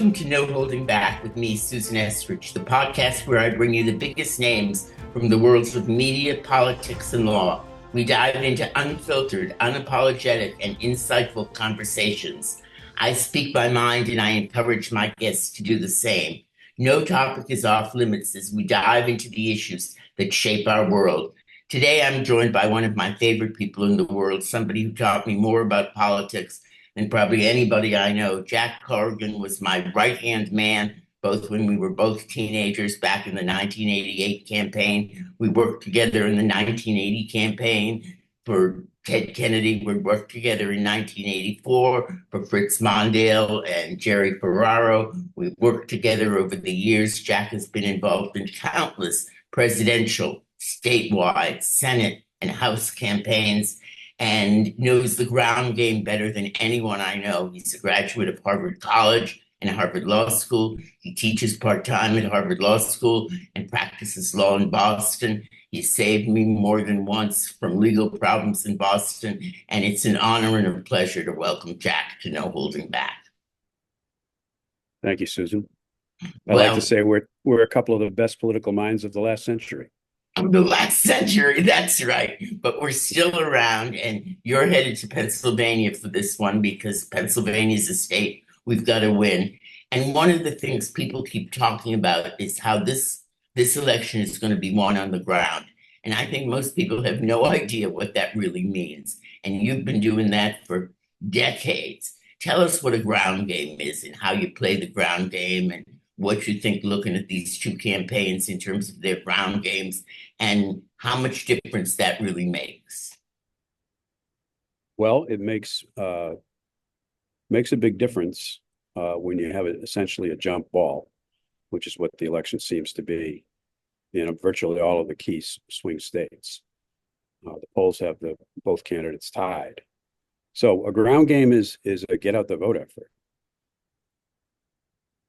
Welcome to No Holding Back with me, Susan Estridge, the podcast where I bring you the biggest names from the worlds of media, politics, and law. We dive into unfiltered, unapologetic, and insightful conversations. I speak my mind and I encourage my guests to do the same. No topic is off limits as we dive into the issues that shape our world. Today, I'm joined by one of my favorite people in the world, somebody who taught me more about politics than probably anybody I know. Jack Corrigan was my right-hand man, both when we were both teenagers back in the 1988 campaign. We worked together in the 1980 campaign for Ted Kennedy. We worked together in 1984 for Fritz Mondale and Jerry Ferraro. We worked together over the years. Jack has been involved in countless presidential, statewide, Senate, and House campaigns, and knows the ground game better than anyone I know. He's a graduate of Harvard College and Harvard Law School. He teaches part-time at Harvard Law School and practices law in Boston. He saved me more than once from legal problems in Boston, and it's an honor and a pleasure to welcome Jack to No Holding Back. Thank you, Susan. I Well, like to say we're a couple of the best political minds of the last century. The last century, that's right. But we're still around, and you're headed to Pennsylvania for this one because Pennsylvania is a state we've got to win. And one of the things people keep talking about is how this election is going to be won on the ground. And I think most people have no idea what that really means. And you've been doing that for decades. Tell us what a ground game is and how you play the ground game and what you think looking at these two campaigns in terms of their ground games and how much difference that really makes. Well, it makes a big difference when you have essentially a jump ball, which is what the election seems to be in virtually all of the key swing states. The polls have both candidates tied. So a ground game is a get out the vote effort.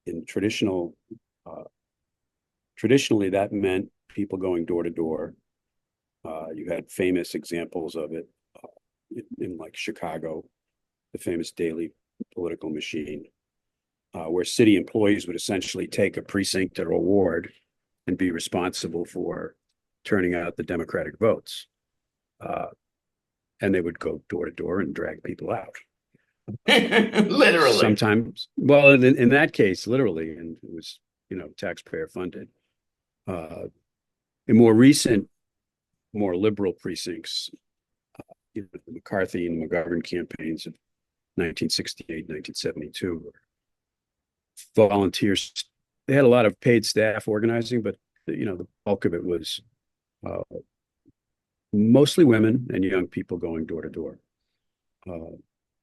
In traditionally, that meant people going door to door. You had famous examples of it in like Chicago, the famous daily political machine, where city employees would essentially take a precinct or a ward and be responsible for turning out the Democratic votes. And they would go door to door and drag people out. Literally. Sometimes, well, in that case, literally, and it was, taxpayer funded. In more recent, more liberal precincts, the McCarthy and McGovern campaigns of 1968, 1972, volunteers, they had a lot of paid staff organizing, but the bulk of it was mostly women and young people going door to door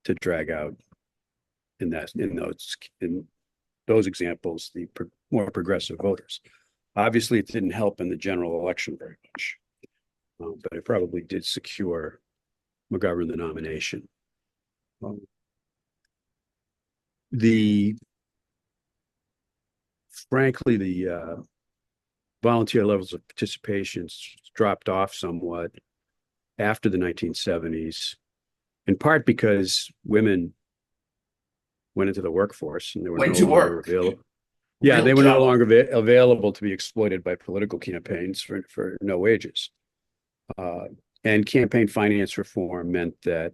to drag out in those examples the more progressive voters. Obviously, it didn't help in the general election very much, but it probably did secure McGovern the nomination. Frankly, the volunteer levels of participation dropped off somewhat after the 1970s, in part because women went into the workforce and they were no longer available. Yeah, they were no longer available to be exploited by political campaigns for no wages. And campaign finance reform meant that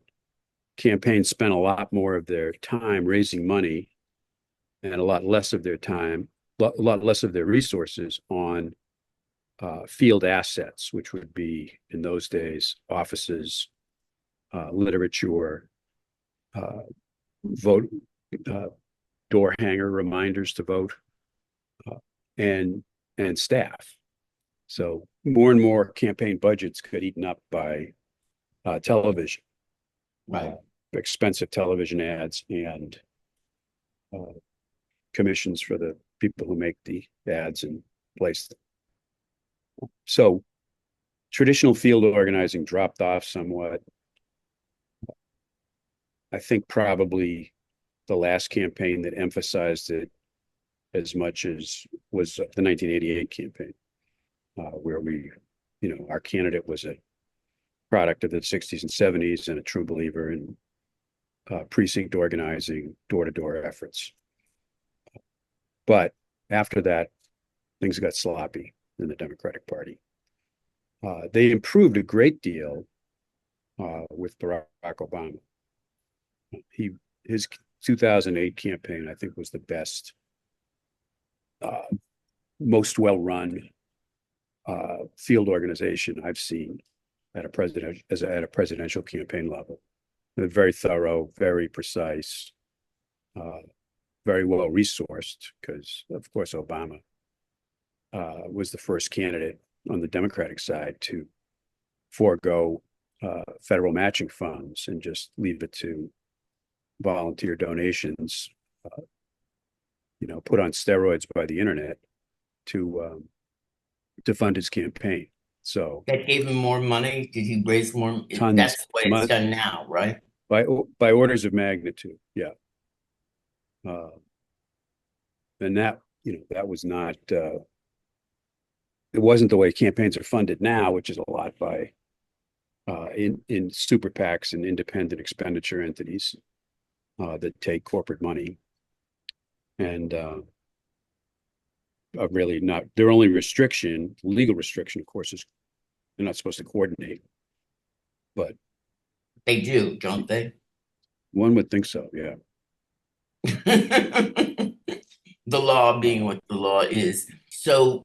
campaigns spent a lot more of their time raising money and a lot less of their resources on field assets, which would be, in those days, offices, literature, vote, door hanger reminders to vote, and staff. So more and more campaign budgets got eaten up by television, right? Expensive television ads and commissions for the people who make the ads and place them. So traditional field organizing dropped off somewhat. I think probably the last campaign that emphasized it as much as was the 1988 campaign, where our candidate was a product of the 60s and 70s and a true believer in precinct organizing, door-to-door efforts. But after that, things got sloppy in the Democratic Party. They improved a great deal with Barack Obama. His 2008 campaign, I think, was the best, most well-run field organization I've seen at a presidential campaign level. They're very thorough, very precise, very well resourced, because of course Obama was the first candidate on the Democratic side to forego federal matching funds and just leave it to volunteer donations, put on steroids by the internet to fund his campaign. So that gave him more money. Did he raise more? Tons, That's the way it's done now, right? By orders of magnitude, yeah. And that was not. It wasn't the way campaigns are funded now, which is a lot by in super PACs and independent expenditure entities that take corporate money and are really not. Their only restriction, legal restriction, of course, is they're not supposed to coordinate. But they do, don't they? One would think so, yeah. The law being what the law is. So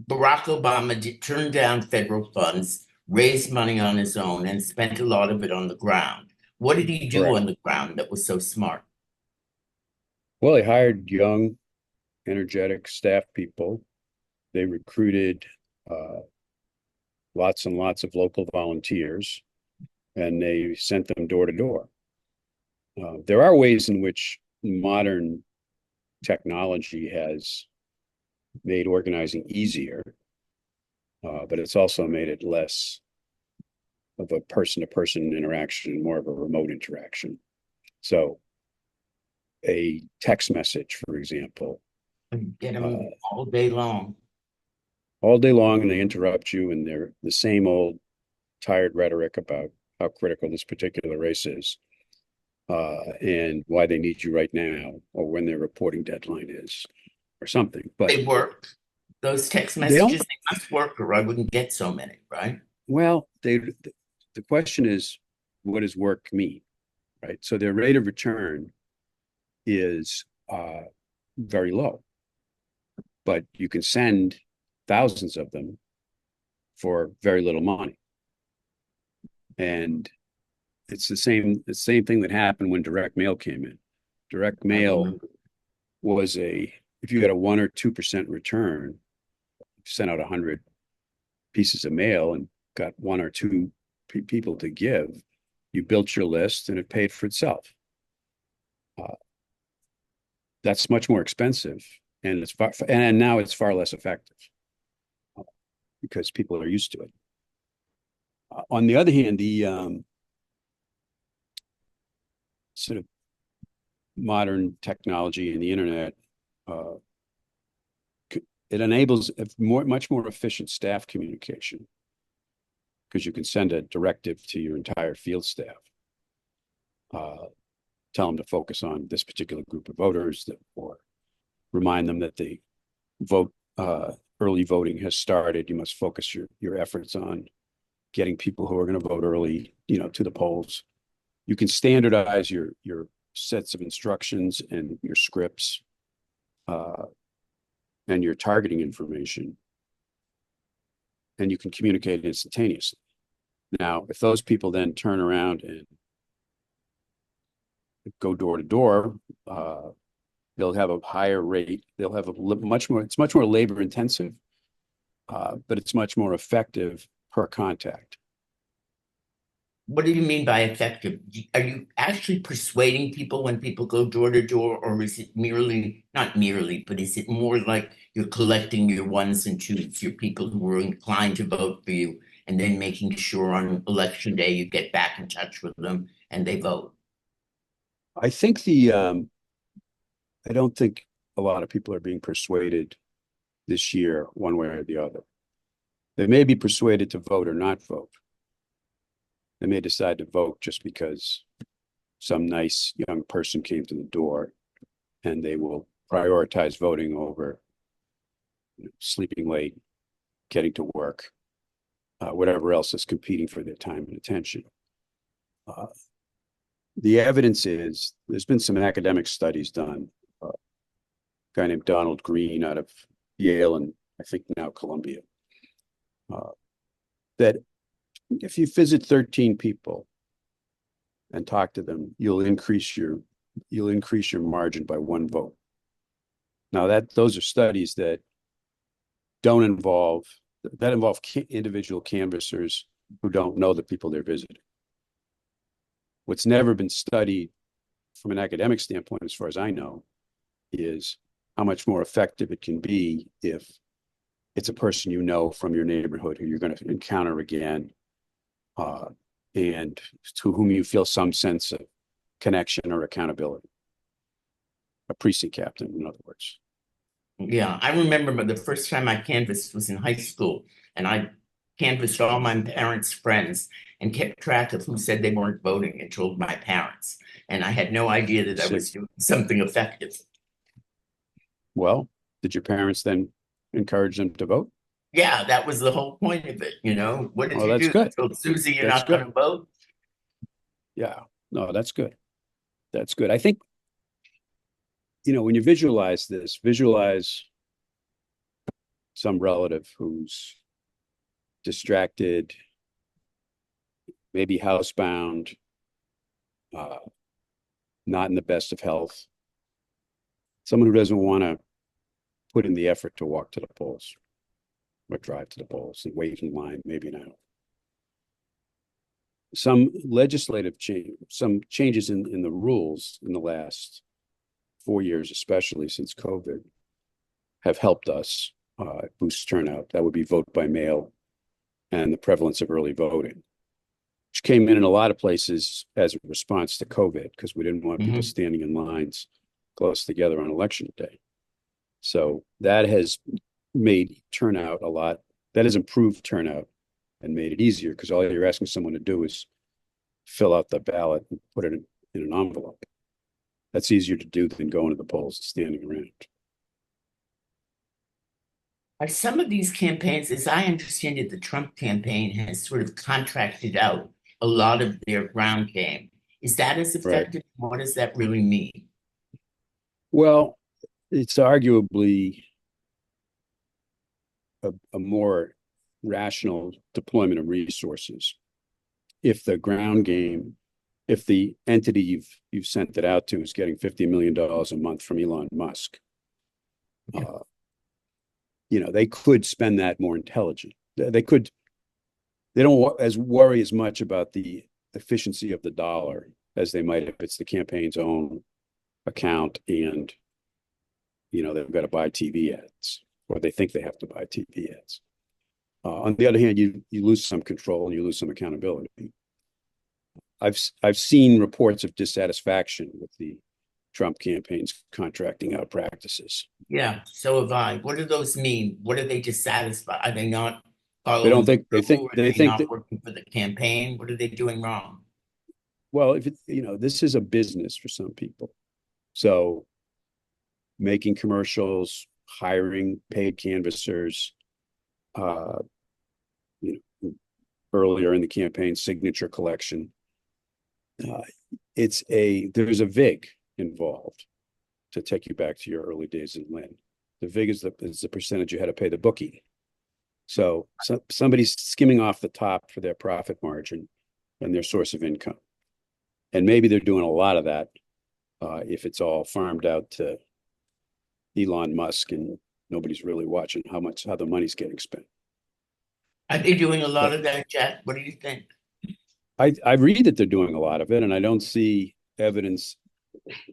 Barack Obama turned down federal funds, raised money on his own, and spent a lot of it on the ground. What did he do Correct. on the ground that was so smart? Well, he hired young, energetic staff people. They recruited lots and lots of local volunteers, and they sent them door to door. There are ways in which modern technology has made organizing easier, but it's also made it less of a person-to-person interaction and more of a remote interaction. So a text message, for example. Get them all day long. All day long, and they interrupt you, and they're the same old tired rhetoric about how critical this particular race is, and why they need you right now, or when their reporting deadline is, or something. But they work. Those text messages, they must work, or I wouldn't get so many, right? Well, the question is, what does work mean, right? So their rate of return is very low, but you can send thousands of them for very little money. And it's the same thing that happened when direct mail came in. Direct mail was if you got a 1 or 2% return, sent out 100 pieces of mail and got 1 or 2 people to give, you built your list and it paid for itself. That's much more expensive, and now it's far less effective because people are used to it. On the other hand, the sort of modern technology and the internet, it enables much more efficient staff communication, because you can send a directive to your entire field staff, tell them to focus on this particular group of voters, or remind them that the early voting has started. You must focus your efforts on getting people who are going to vote early, to the polls. You can standardize your sets of instructions and your scripts, and your targeting information, and you can communicate instantaneously. Now, if those people then turn around and go door to door, they'll have a higher rate. They'll have it's much more labor intensive, but it's much more effective per contact. What do you mean by effective? Are you actually persuading people when people go door to door, or is it not merely, but is it more like you're collecting your ones and twos, your people who were inclined to vote for you, and then making sure on election day you get back in touch with them and they vote? I think I don't think a lot of people are being persuaded this year one way or the other. They may be persuaded to vote or not vote. They may decide to vote just because some nice young person came to the door, and they will prioritize voting over sleeping late, getting to work, whatever else is competing for their time and attention. The evidence is there's been some academic studies done. A guy named Donald Green out of Yale and I think now Columbia, that if you visit 13 people and talk to them, you'll increase your margin by 1 vote. Now those are studies that involve individual canvassers who don't know the people they're visiting. What's never been studied from an academic standpoint, as far as I know, is how much more effective it can be if it's a person you know from your neighborhood who you're going to encounter again, and to whom you feel some sense of connection or accountability. A precinct captain, in other words. Yeah, I remember the first time I canvassed was in high school, and I canvassed all my parents' friends and kept track of who said they weren't voting and told my parents. And I had no idea that I was doing something effective. Well, did your parents then encourage them to vote? Yeah, that was the whole point of it. What did you that's do? good. Told Susie you're not going to vote? Yeah, no, that's good. That's good. I think, when you visualize this, visualize some relative who's distracted, maybe housebound, not in the best of health, someone who doesn't want to put in the effort to walk to the polls or drive to the polls and wait in line, maybe now. Some legislative change, some changes in the rules in the last 4 years, especially since COVID, have helped us boost turnout. That would be vote by mail and the prevalence of early voting, which came in a lot of places as a response to COVID because we didn't want people standing in lines close together on election day. So that has made turnout a lot. That has improved turnout and made it easier because all you're asking someone to do is fill out the ballot and put it in an envelope. That's easier to do than going to the polls and standing around. Are some of these campaigns, as I understand it, the Trump campaign has sort of contracted out a lot of their ground game. Is that as effective? Right. What does that really mean? Well, it's arguably a more rational deployment of resources. If the ground game, if the entity you've sent it out to is getting $50 million a month from Elon Musk, they could spend that more intelligent. They don't worry as much about the efficiency of the dollar as they might if it's the campaign's own account and, they've got to buy TV ads or they think they have to buy TV ads. On the other hand, you lose some control and you lose some accountability. I've seen reports of dissatisfaction with the Trump campaign's contracting out practices. Yeah, so have I. What do those mean? What are they dissatisfied? Are they not following? They don't think they think not working for the campaign. What are they doing wrong? Well, if this is a business for some people, so making commercials, hiring paid canvassers, earlier in the campaign, signature collection. There's a VIG involved to take you back to your early days in Lynn. The VIG is the percentage you had to pay the bookie. So somebody's skimming off the top for their profit margin and their source of income. And maybe they're doing a lot of that if it's all farmed out to Elon Musk and nobody's really watching how the money's getting spent. Are they doing a lot of that, Jack? What do you think? I read that they're doing a lot of it, and I don't see evidence.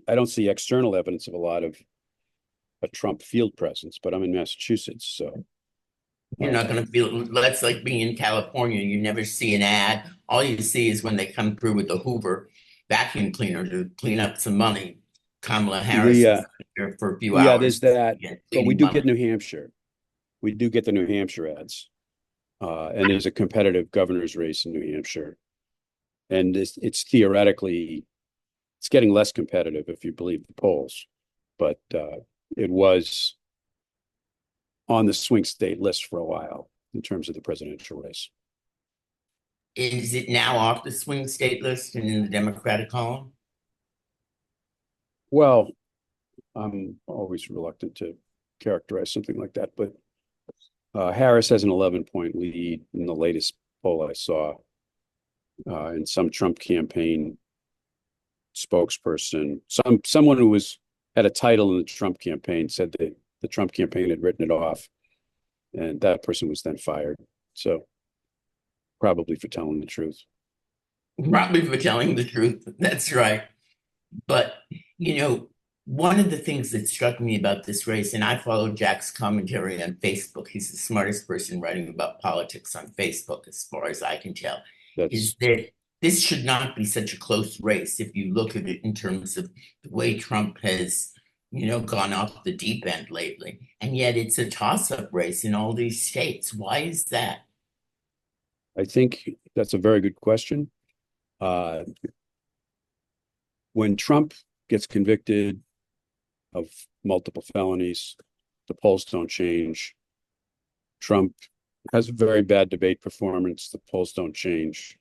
I don't see external evidence of a lot of a Trump field presence, but I'm in Massachusetts, so. You're not going to feel, that's like being in California. You never see an ad. All you see is when they come through with the Hoover vacuum cleaner to clean up some money. Kamala Harris is there for a few hours. Yeah, there's that. But we do get New Hampshire. We do get the New Hampshire ads. And there's a competitive governor's race in New Hampshire. And it's theoretically, it's getting less competitive if you believe the polls. But it was on the swing state list for a while in terms of the presidential race. Is it now off the swing state list and in the Democratic column? Well, I'm always reluctant to characterize something like that, but Harris has an 11-point lead in the latest poll I saw. And some Trump campaign spokesperson, someone who had a title in the Trump campaign, said that the Trump campaign had written it off, and that person was then fired. So probably for telling the truth. Probably for telling the truth. That's right. But, one of the things that struck me about this race, and I follow Jack's commentary on Facebook, he's the smartest person writing about politics on Facebook, as far as I can tell, is that this should not be such a close race if you look at it in terms of the way Trump has, gone off the deep end lately. And yet it's a toss-up race in all these states. Why is that? I think that's a very good question. When Trump gets convicted of multiple felonies, the polls don't change. Trump has a very bad debate performance, the polls don't change.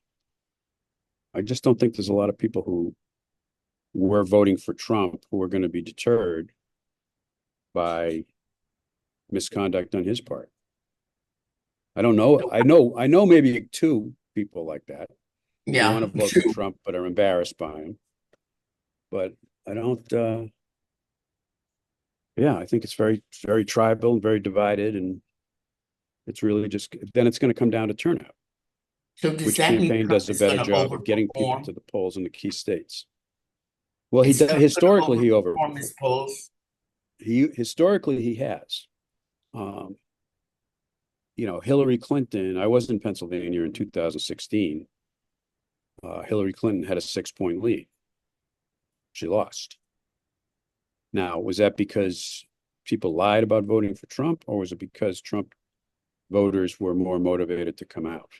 I just don't think there's a lot of people who were voting for Trump who are going to be deterred by misconduct on his part. I don't know. I know maybe two people like that. Yeah, who want to vote for Trump but are embarrassed by him. But I don't I think it's very, very tribal and very divided, and it's really just then it's going to come down to turnout. So does Which that mean campaign Trump does a is better going to job of getting people overperform? to the polls in the key states? Well, Is Trump historically he overperform his polls? Historically he has. Hillary Clinton, I was in Pennsylvania in 2016. Hillary Clinton had a 6-point lead. She lost. Now, was that because people lied about voting for Trump, or was it because Trump voters were more motivated to come out?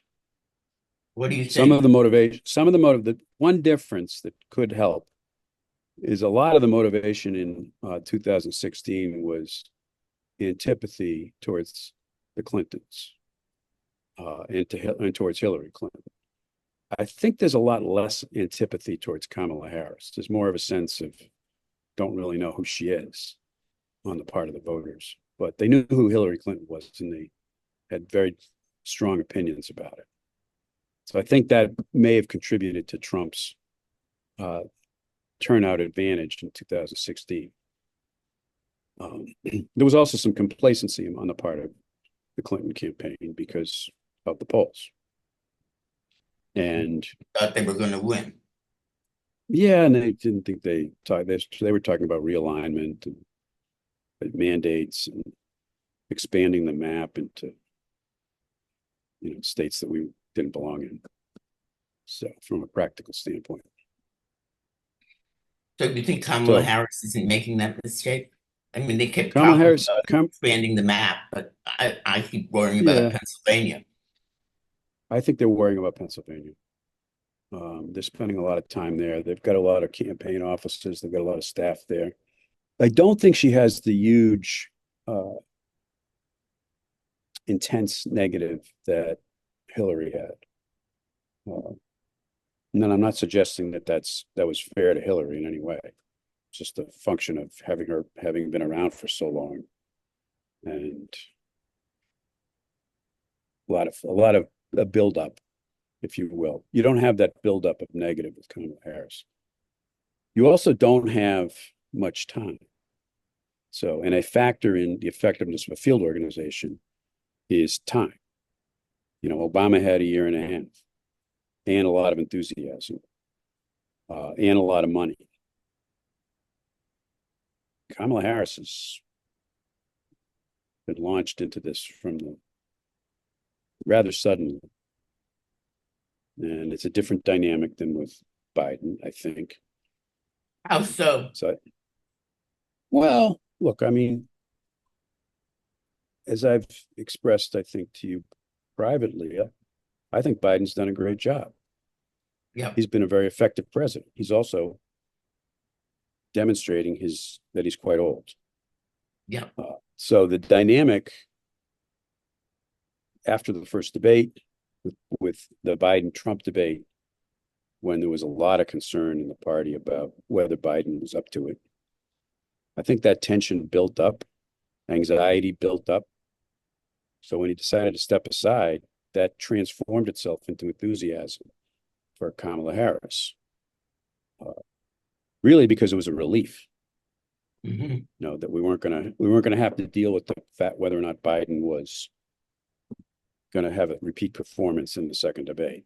What do you think? The one difference that could help is a lot of the motivation in 2016 was antipathy towards the Clintons and towards Hillary Clinton. I think there's a lot less antipathy towards Kamala Harris. There's more of a sense of don't really know who she is on the part of the voters, but they knew who Hillary Clinton was and they had very strong opinions about it. So I think that may have contributed to Trump's turnout advantage in 2016. There was also some complacency on the part of the Clinton campaign because of the polls. And thought they were going to win. Yeah, and they didn't think they were talking about realignment and mandates and expanding the map into states that we didn't belong in. So from a practical standpoint. So do you think Kamala Harris isn't making that mistake? I mean, they kept talking about expanding the map, but I keep worrying about Pennsylvania. I think they're worrying about Pennsylvania. They're spending a lot of time there. They've got a lot of campaign offices. They've got a lot of staff there. I don't think she has the huge, intense negative that Hillary had. And then I'm not suggesting that was fair to Hillary in any way. It's just a function of having been around for so long, and a lot of a buildup, if you will. You don't have that buildup of negative with Kamala Harris. You also don't have much time. So, and a factor in the effectiveness of a field organization is time. Obama had a year and a half and a lot of enthusiasm and a lot of money. Kamala Harris has been launched into this rather suddenly. And it's a different dynamic than with Biden, I think. How so? Well, look, I mean, as I've expressed, I think to you privately, I think Biden's done a great job. Yeah. He's been a very effective president. He's also demonstrating that he's quite old. Yeah. So the dynamic after the first debate with the Biden-Trump debate, when there was a lot of concern in the party about whether Biden was up to it, I think that tension built up, anxiety built up. So when he decided to step aside, that transformed itself into enthusiasm for Kamala Harris. Really, because it was a relief. Mm-hmm. That we weren't gonna have to deal with the fact whether or not Biden was going to have a repeat performance in the second debate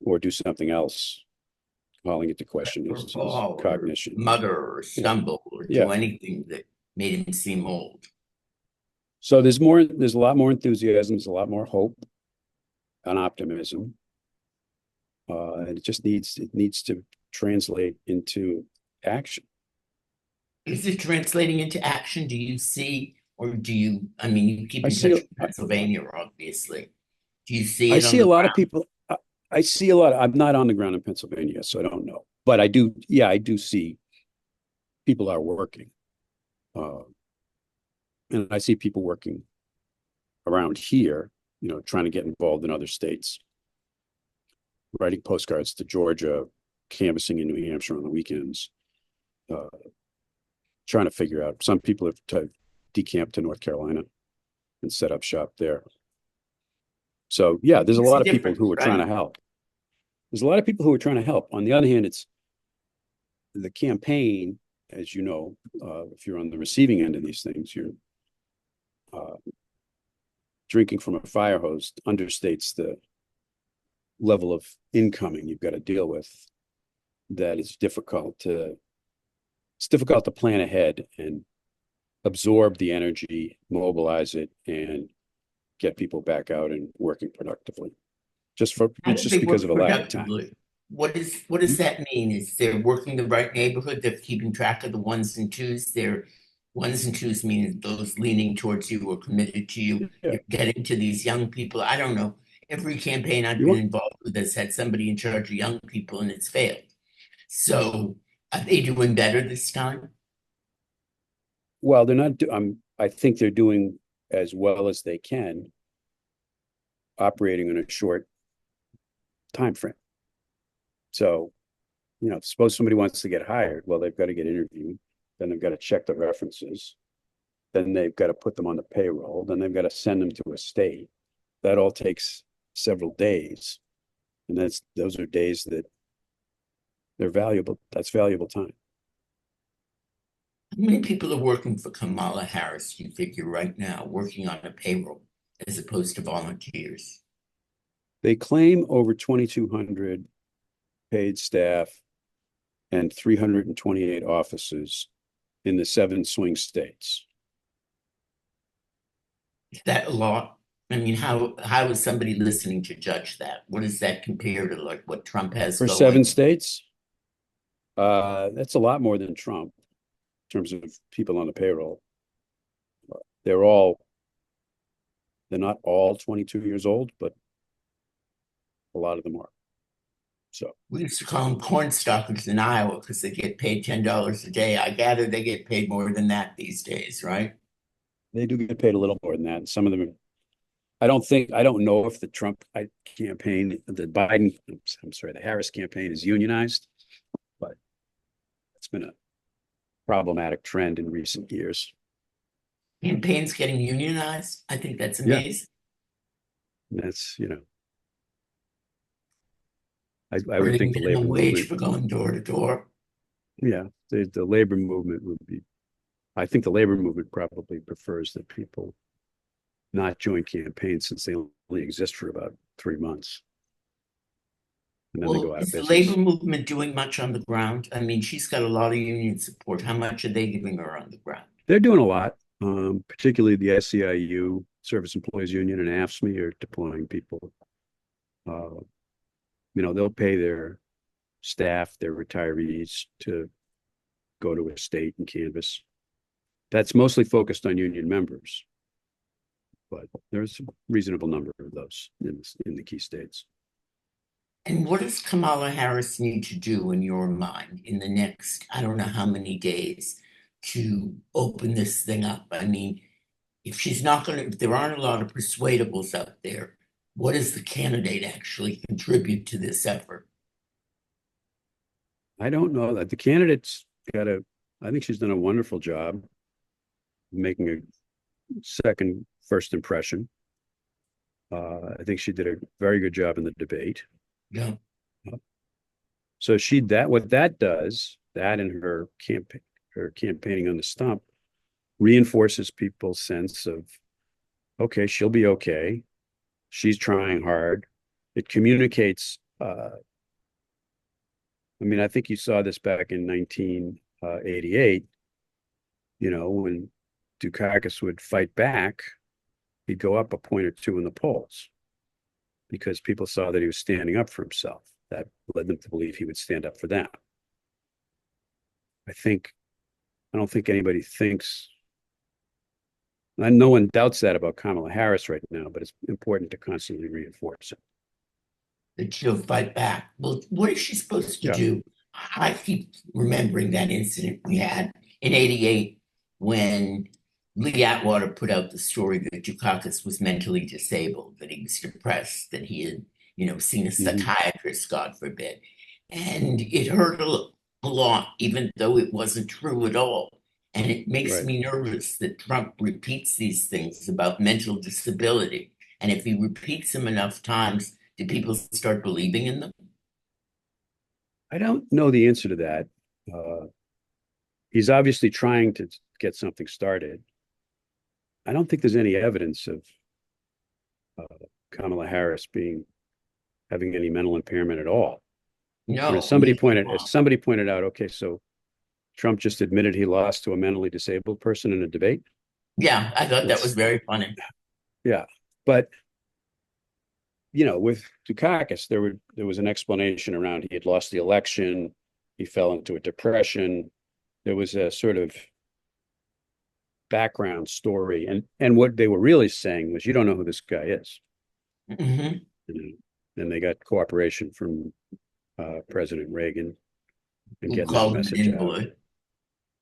or do something else, calling into question Or his fall or cognition. mutter or Yeah, stumble or yeah. do anything that made him seem old. So there's a lot more enthusiasm, there's a lot more hope and optimism. And it needs to translate into action. Is it translating into action? Do you see, or do you, I mean, you keep I in touch see with Pennsylvania, obviously. Do you see I it on see a the lot of ground? people. I see a lot. I'm not on the ground in Pennsylvania, so I don't know. But I do. Yeah, I do see people are working, uh, and I see people working around here. Trying to get involved in other states, writing postcards to Georgia, canvassing in New Hampshire on the weekends, uh, trying to figure out. Some people have decamped to North Carolina and set up shop there. So yeah, there's a It's a lot of people difference, who are trying right? to help. There's a lot of people who are trying to help. On the other hand, it's the campaign, as you know, if you're on the receiving end of these things, you're uh, drinking from a fire hose understates the level of incoming you've got to deal with. That it's difficult to plan ahead and absorb the energy, mobilize it, and get people back out and working productively. How It's do just they because of work a lack of time. productively? What does that mean? Is they're working the right neighborhood? They're keeping track of the ones and twos. They're ones and twos mean those leaning towards you or committed to you. Yeah, You're getting to these young people. I don't know. Every campaign I've you been want involved with has had somebody in charge of young people and it's failed. So are they doing better this time? well, they're not. I think they're doing as well as they can, operating in a short time frame. So, suppose somebody wants to get hired, well, they've got to get interviewed, then they've got to check the references, then they've got to put them on the payroll, then they've got to send them to a state. That all takes several days, and those are days that they're valuable. That's valuable time. How many people are working for Kamala Harris, you figure right now, working on a payroll as opposed to volunteers? They claim over 2,200 paid staff and 328 offices in the 7 swing states. Is that a lot? I mean, how is somebody listening to judge that? What does that compare to like what Trump has For 7 going? states, that's a lot more than Trump in terms of people on the payroll. They're all they're not all 22 years old, but a lot of them are. So We used to call them corn stalkers in Iowa because they get paid $10 a day. I gather they get paid more than that these days, right? they do get paid a little more than that. Some of them, I don't know if the Trump campaign, the Harris campaign is unionized, but it's been a problematic trend in recent years. Campaigns getting unionized. I think that's Yeah, amazing. that's, I Or would the think the labor minimum wage movement, for going door to door. yeah, the labor movement would be, I think the labor movement probably prefers that people not join campaigns since they only exist for about 3 months and then they Well, go out of is the labor business. movement doing much on the ground? I mean, she's got a lot of union support. How much are they giving her on the ground? They're doing a lot, particularly the SEIU, Service Employees Union, and AFSCME are deploying people. Uh, they'll pay their staff, their retirees to go to a state and canvass. That's mostly focused on union members, but there's a reasonable number of those in the key states. And what does Kamala Harris need to do in your mind in the next, I don't know how many days, to open this thing up? I mean, if there aren't a lot of persuadables out there, what does the candidate actually contribute to this effort? I don't know that the candidate's I think she's done a wonderful job making a first impression. I think she did a very good job in the debate. Yeah. So what that does, that and her campaigning on the stump reinforces people's sense of, okay, she'll be okay. She's trying hard. It communicates. I mean, I think you saw this back in 1988, when Dukakis would fight back, he'd go up a point or two in the polls because people saw that he was standing up for himself. That led them to believe he would stand up for them. I don't think anybody thinks, and no one doubts that about Kamala Harris right now, but it's important to constantly reinforce it. That she'll fight back. Well, what is she supposed to Yeah. do? I keep remembering that incident we had in '88 when Lee Atwater put out the story that Dukakis was mentally disabled, that he was depressed, that he had, seen a psychiatrist, God forbid. And it hurt a lot, even though it wasn't true at all. And it makes me nervous that Trump repeats these things about mental disability. And if he repeats them enough times, do people start believing in them? I don't know the answer to that. He's obviously trying to get something started. I don't think there's any evidence of Kamala Harris having any mental impairment at all. No. Somebody pointed out, okay, so Trump just admitted he lost to a mentally disabled person in a debate. Yeah, I thought that was very funny. Yeah, but with Dukakis, there was an explanation around he had lost the election, he fell into a depression. There was a sort of background story, and what they were really saying was, you don't know who this guy is. Mm-hmm. And they got cooperation from President Reagan and getting that Called message out.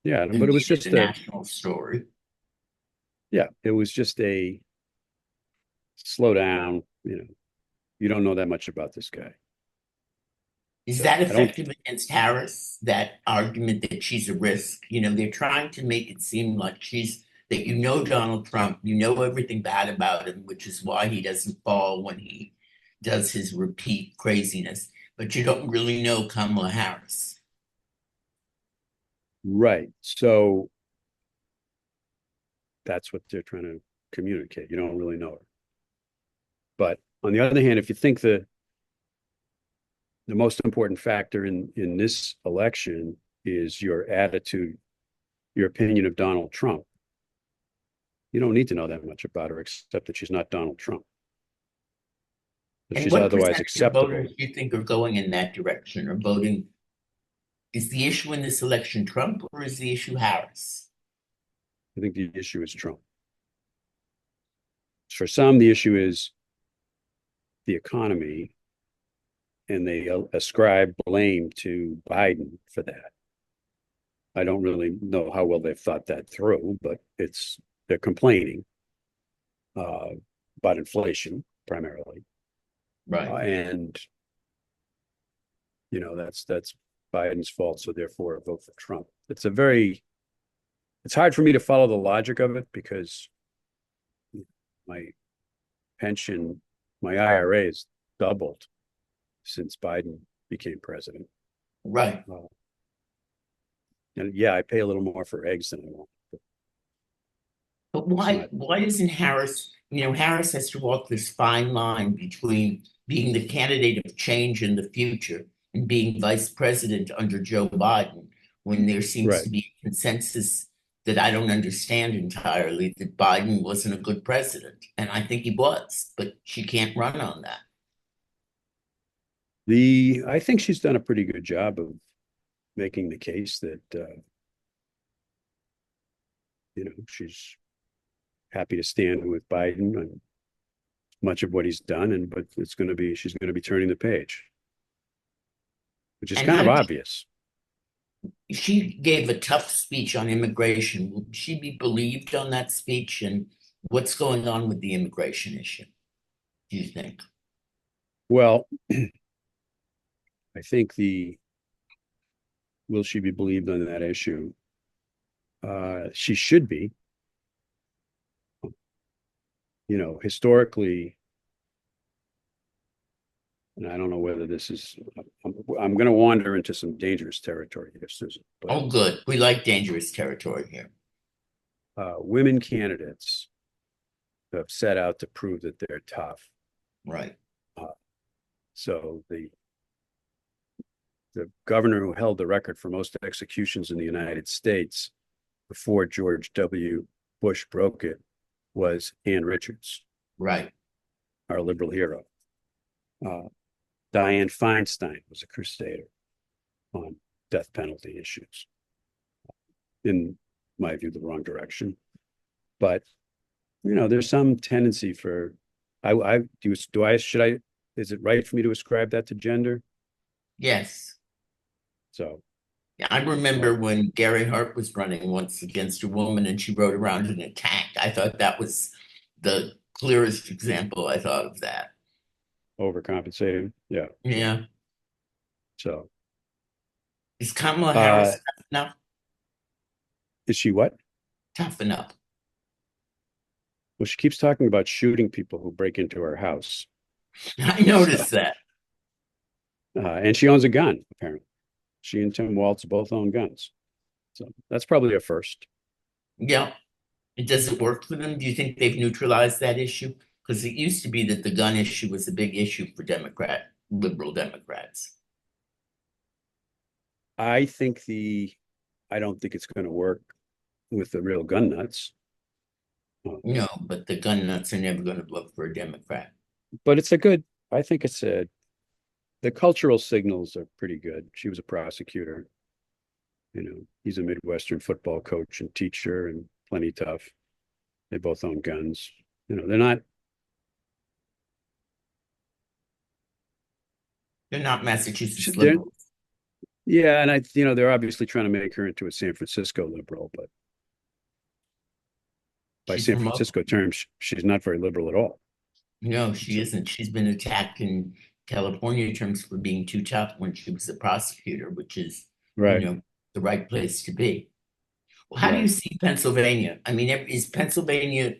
Yeah, but it was just a national story. Yeah, it was just a slow down. You don't know that much about this guy. Is that effective against Harris? That argument that she's a risk? They're trying to make it seem like that Donald Trump, everything bad about him, which is why he doesn't fall when he does his repeat craziness, but you don't really know Kamala Harris. Right. So that's what they're trying to communicate. You don't really know her. But on the other hand, if you think the most important factor in this election is your attitude, your opinion of Donald Trump, you don't need to know that much about her except that she's not Donald Trump. But she's otherwise acceptable. Voters you think are going in that direction or voting? Is the issue in this election Trump or is the issue Harris? I think the issue is Trump. For some, the issue is the economy, and they ascribe blame to Biden for that. I don't really know how well they've thought that through, but they're complaining about inflation primarily. Right. And that's Biden's fault, so therefore a vote for Trump. It's hard for me to follow the logic of it because my pension, my IRA has doubled since Biden became president. Right. And yeah, I pay a little more for eggs than I want. But why doesn't Harris, Harris has to walk this fine line between being the candidate of change in the future and being vice president under Joe Biden, when there seems to be a consensus that I don't understand entirely, that Biden wasn't a good president. And I think he was, but she can't run on that. I think she's done a pretty good job of making the case that, she's happy to stand with Biden on much of what he's done, but she's going to be turning the page, which is kind of obvious. She gave a tough speech on immigration. Will she be believed on that speech? And what's going on with the immigration issue, do you think? Well, I think the will she be believed on that issue? She should be. Historically, and I don't know whether this is, I'm going to wander into some dangerous territory here, Susan, but Oh, good. We like dangerous territory here. women candidates have set out to prove that they're tough. Right. So the governor who held the record for most executions in the United States before George W. Bush broke it was Ann Richards, Right. our liberal hero. Dianne Feinstein was a crusader on death penalty issues. In my view, the wrong direction. But there's some tendency for is it right for me to ascribe that to gender? Yes. So Yeah, I remember when Gary Hart was running once against a woman and she rode around in a tank. I thought that was the clearest example I thought of that. overcompensating. Yeah. Yeah. So Is Kamala uh Harris tough enough? is she what? Tough enough. Well, she keeps talking about shooting people who break into her house. I So noticed that. and she owns a gun, apparently. She and Tim Walz both own guns. So that's probably a first. Yeah. And does it work for them? Do you think they've neutralized that issue? Because it used to be that the gun issue was a big issue for liberal Democrats. I think I don't think it's going to work with the real gun nuts. No, but the gun nuts are never going to vote for a Democrat. But I think the cultural signals are pretty good. She was a prosecutor. He's a Midwestern football coach and teacher and plenty tough. They both own guns. They're not. They're not Massachusetts They're, liberals. yeah, and they're obviously trying to make her into a San Francisco liberal, but by She's San from Oakland. Francisco terms, she's not very liberal at all. No, she So, isn't. She's been attacked in California terms for being too tough when she was a prosecutor, which is, right, the right place to be. Well, how do you right. see Pennsylvania? I mean, is Pennsylvania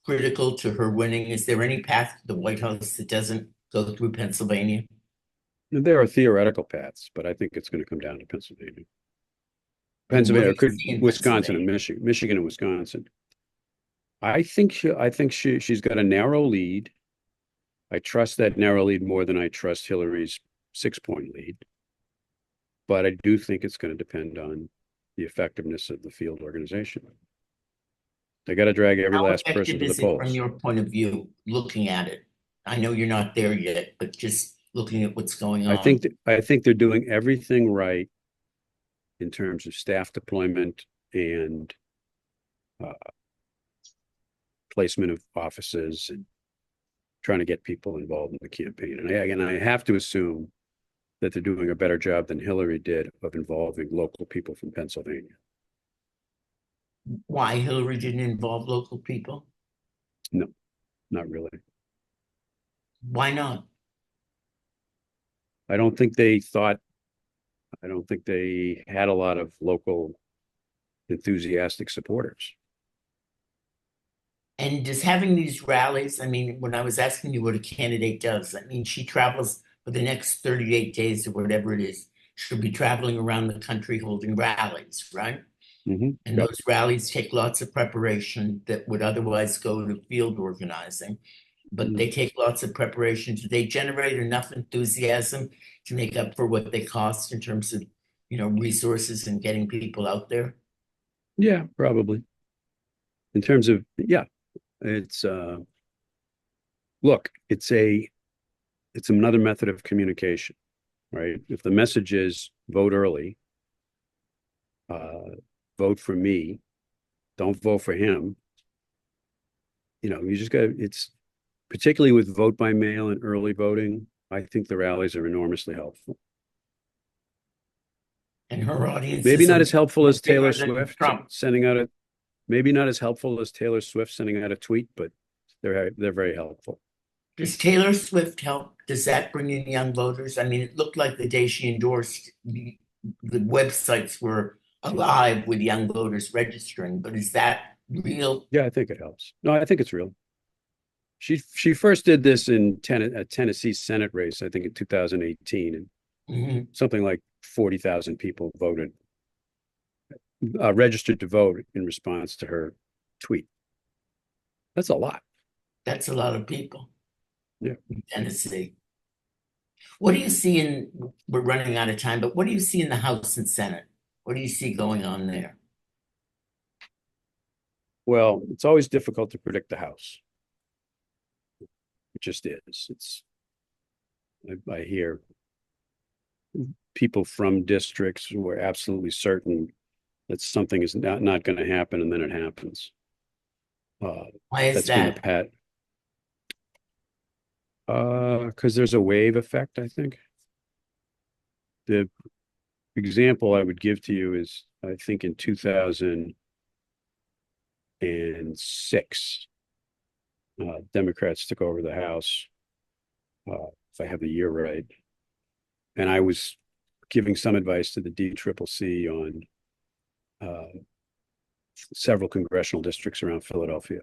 critical to her winning? Is there any path to the White House that doesn't go through Pennsylvania? There are theoretical paths, but I think it's going to come down to Pennsylvania. And what do Pennsylvania, or you could see in Wisconsin Pennsylvania? and Michigan and Wisconsin. I think she's got a narrow lead. I trust that narrow lead more than I trust Hillary's 6-point lead. But I do think it's going to depend on the effectiveness of the field organization. They got to drag every How last person effective to the is it from polls. your point of view, looking at it? I know you're not there yet, but just looking at what's going I think on. I think they're doing everything right in terms of staff deployment and uh, placement of offices and trying to get people involved in the campaign. And I have to assume that they're doing a better job than Hillary did of involving local people from Pennsylvania. Why Hillary didn't involve local people? No, not really. Why not? I don't think they thought, I don't think they had a lot of local enthusiastic supporters. And just having these rallies, I mean, when I was asking you what a candidate does, I mean, she travels for the next 38 days or whatever it is. She'll be traveling around the country holding rallies, right? And Yep. those rallies take lots of preparation that would otherwise go to field organizing, but Mhm. they take lots of preparation. Do they generate enough enthusiasm to make up for what they cost in terms of, resources and getting people out there? Yeah, probably. In terms of, yeah, it's look, it's another method of communication, right? If the message is vote early, uh, vote for me, don't vote for him, you just got it's particularly with vote by mail and early voting. I think the rallies are enormously helpful. And her audience Maybe is not as helpful as Taylor bigger than Swift Trump. sending out a, maybe not as helpful as Taylor Swift sending out a tweet, but they're very helpful. Does Taylor Swift help? Does that bring in young voters? I mean, it looked like the day she endorsed, the websites were alive with young voters registering, but is that real? Yeah, I think it helps. No, I think it's real. She first did this in a Tennessee Senate race, I think in 2018, and Mhm. something like 40,000 people voted, registered to vote in response to her tweet. That's a lot. That's a lot of people Yeah. in Tennessee. What do you see in, we're running out of time, but what do you see in the House and Senate? What do you see going on there? Well, it's always difficult to predict the House. It just is. I hear people from districts who are absolutely certain that something is not going to happen, and then it happens. Why is That's been the that? pat. Because there's a wave effect, I think. The example I would give to you is, I think in 2006, Democrats took over the House, if I have the year right. And I was giving some advice to the DCCC on several congressional districts around Philadelphia.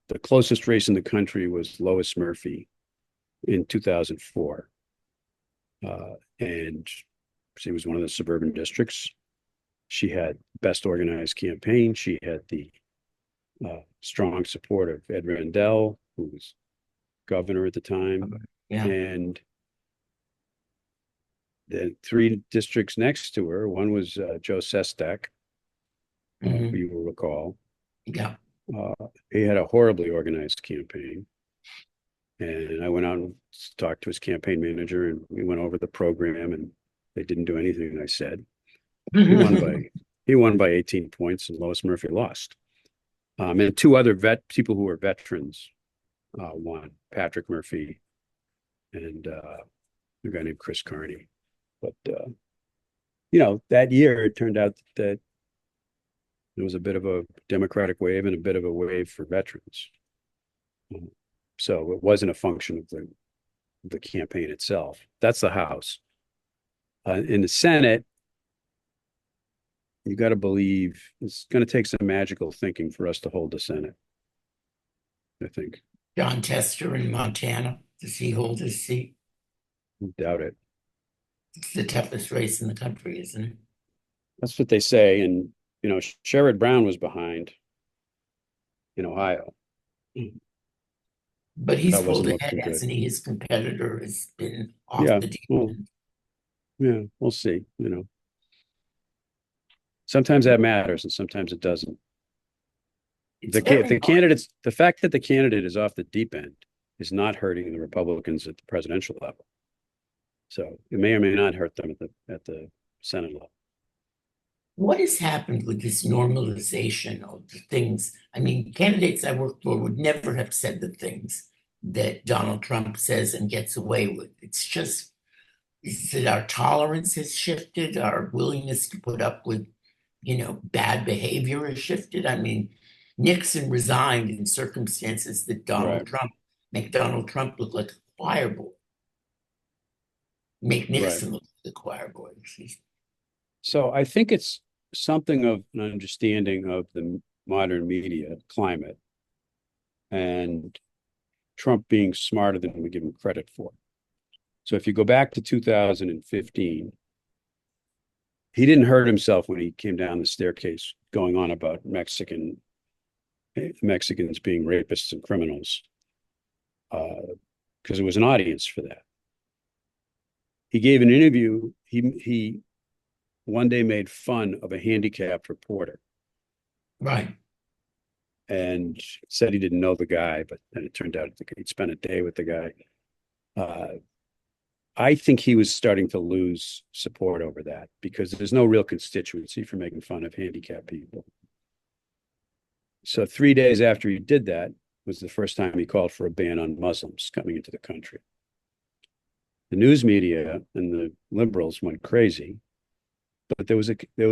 The closest race in the country was Lois Murphy in 2004. And she was one of the suburban districts. She had best organized campaign. She had the strong support of Ed Rendell, who was governor at the time. Yeah. And the three districts next to her, one was Joe Sestak, Mhm. you will recall. Yeah. He had a horribly organized campaign. And I went out and talked to his campaign manager, and we went over the program, and they didn't do anything I said. He won by 18 points, and Lois Murphy lost. And two other people who were veterans won, Patrick Murphy and a guy named Chris Carney. But that year it turned out that there was a bit of a Democratic wave and a bit of a wave for veterans. So it wasn't a function of the campaign itself. That's the House. In the Senate, you got to believe it's going to take some magical thinking for us to hold the Senate, I think. John Tester in Montana, does he hold his seat? Doubt it. It's the toughest race in the country, isn't it? That's what they say. And, Sherrod Brown was behind in Ohio. But he's That wasn't pulled looking ahead, good. hasn't he? His competitor has been off Yeah, the deep well, end. yeah, we'll see. Sometimes that matters and sometimes it doesn't. It's very hard. The fact that the candidate is off the deep end is not hurting the Republicans at the presidential level. So it may or may not hurt them at the Senate level. What has happened with this normalization of the things? I mean, candidates I worked for would never have said the things that Donald Trump says and gets away with. It's just, is it our tolerance has shifted, our willingness to put up with, bad behavior has shifted? I mean, Nixon resigned in circumstances that Right. make Donald Trump look like a choir boy. Make Nixon look like a choir boy. So I think it's something of an understanding of the modern media climate and Trump being smarter than we give him credit for. So if you go back to 2015, he didn't hurt himself when he came down the staircase going on about Mexicans being rapists and criminals, because there was an audience for that. He gave an interview. He one day made fun of a handicapped reporter. Right. And said he didn't know the guy, but then it turned out he'd spent a day with the guy. I think he was starting to lose support over that because there's no real constituency for making fun of handicapped people. So 3 days after he did that was the first time he called for a ban on Muslims coming into the country. The news media and the liberals went crazy But there was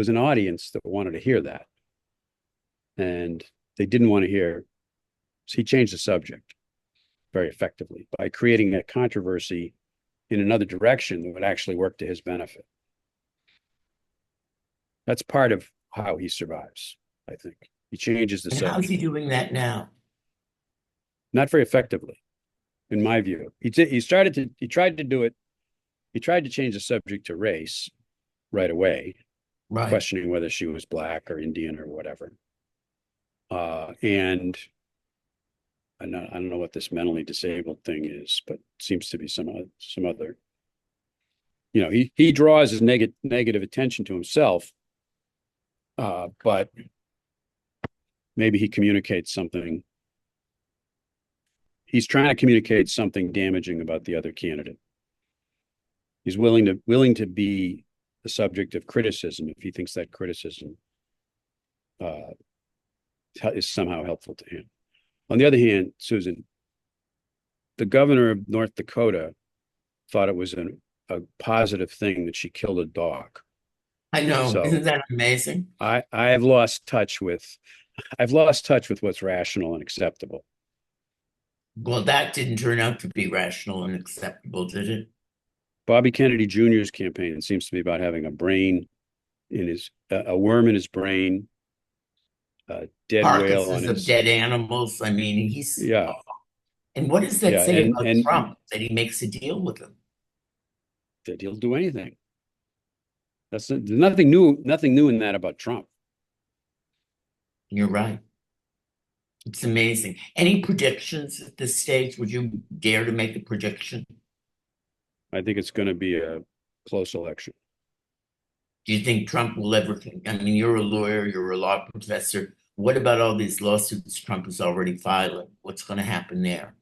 an audience that wanted to hear that, and they didn't want to hear. So he changed the subject very effectively by creating a controversy in another direction that would actually work to his benefit. That's part of how he survives, I think. He changes the And subject. how's he doing that now? Not very effectively, in my view. He tried to do it. He tried to change the subject to race right away, Right. questioning whether she was black or Indian or whatever. And I don't know what this mentally disabled thing is, but it seems to be some other. You know, he draws his negative attention to himself, but maybe he communicates something. He's trying to communicate something damaging about the other candidate. He's willing to be the subject of criticism if he thinks that criticism is somehow helpful to him. On the other hand, Susan, the governor of North Dakota thought it was a positive thing that she killed a dog. I know. So isn't that amazing? I've lost touch with what's rational and acceptable. Well, that didn't turn out to be rational and acceptable, did it? Bobby Kennedy Jr.'s campaign seems to be about having a worm in his brain, a dead whale on his of dead animals. I mean, he's yeah. And what does that Yeah, say about Trump that he makes a deal with him? That he'll do anything. There's nothing new in that about Trump. You're right. It's amazing. Any predictions at this stage? Would you dare to make a prediction? I think it's going to be a close election. Do you think Trump will ever? I mean, you're a lawyer, you're a law professor. What about all these lawsuits Trump is already filing? What's going to happen there?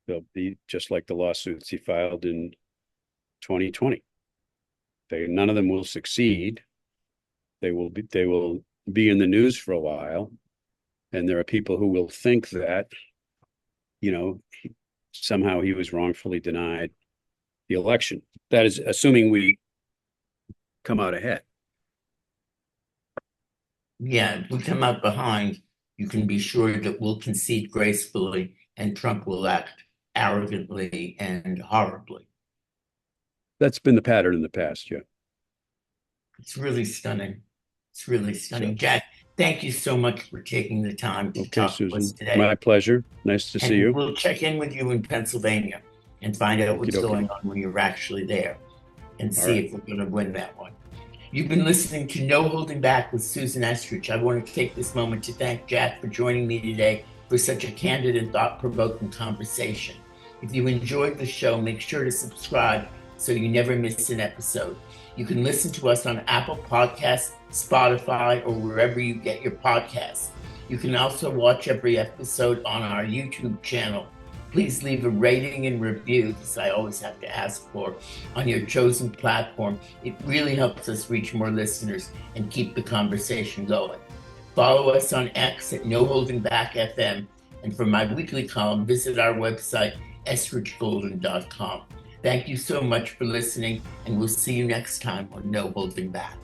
They'll be just like the lawsuits he filed in 2020. None of them will succeed. They will be in the news for a while, and there are people who will think that, you know, somehow he was wrongfully denied the election. That is assuming we come out ahead. Yeah, if we come out behind, you can be sure that we'll concede gracefully and Trump will act arrogantly and horribly. That's been the pattern in the past, yeah. It's really stunning. It's really stunning. So, Jack, thank you so much for taking the time to talk Susan, to us today. My pleasure. Nice to see you. We'll check in with you in Pennsylvania and find out what's going on when you're actually there and see if we're going to win that one. You've been listening to No Holding Back with Susan Estrich. I want to take this moment to thank Jack for joining me today for such a candid and thought-provoking conversation. If you enjoyed the show, make sure to subscribe so you never miss an episode. You can listen to us on Apple Podcasts, Spotify, or wherever you get your podcasts. You can also watch every episode on our YouTube channel. Please leave a rating and review, as I always have to ask for, on your chosen platform. It really helps us reach more listeners and keep the conversation going. Follow us on X at No Holding Back FM. And for my weekly column, visit our website, esrichgolden.com. Thank you so much for listening, and we'll see you next time on No Holding Back.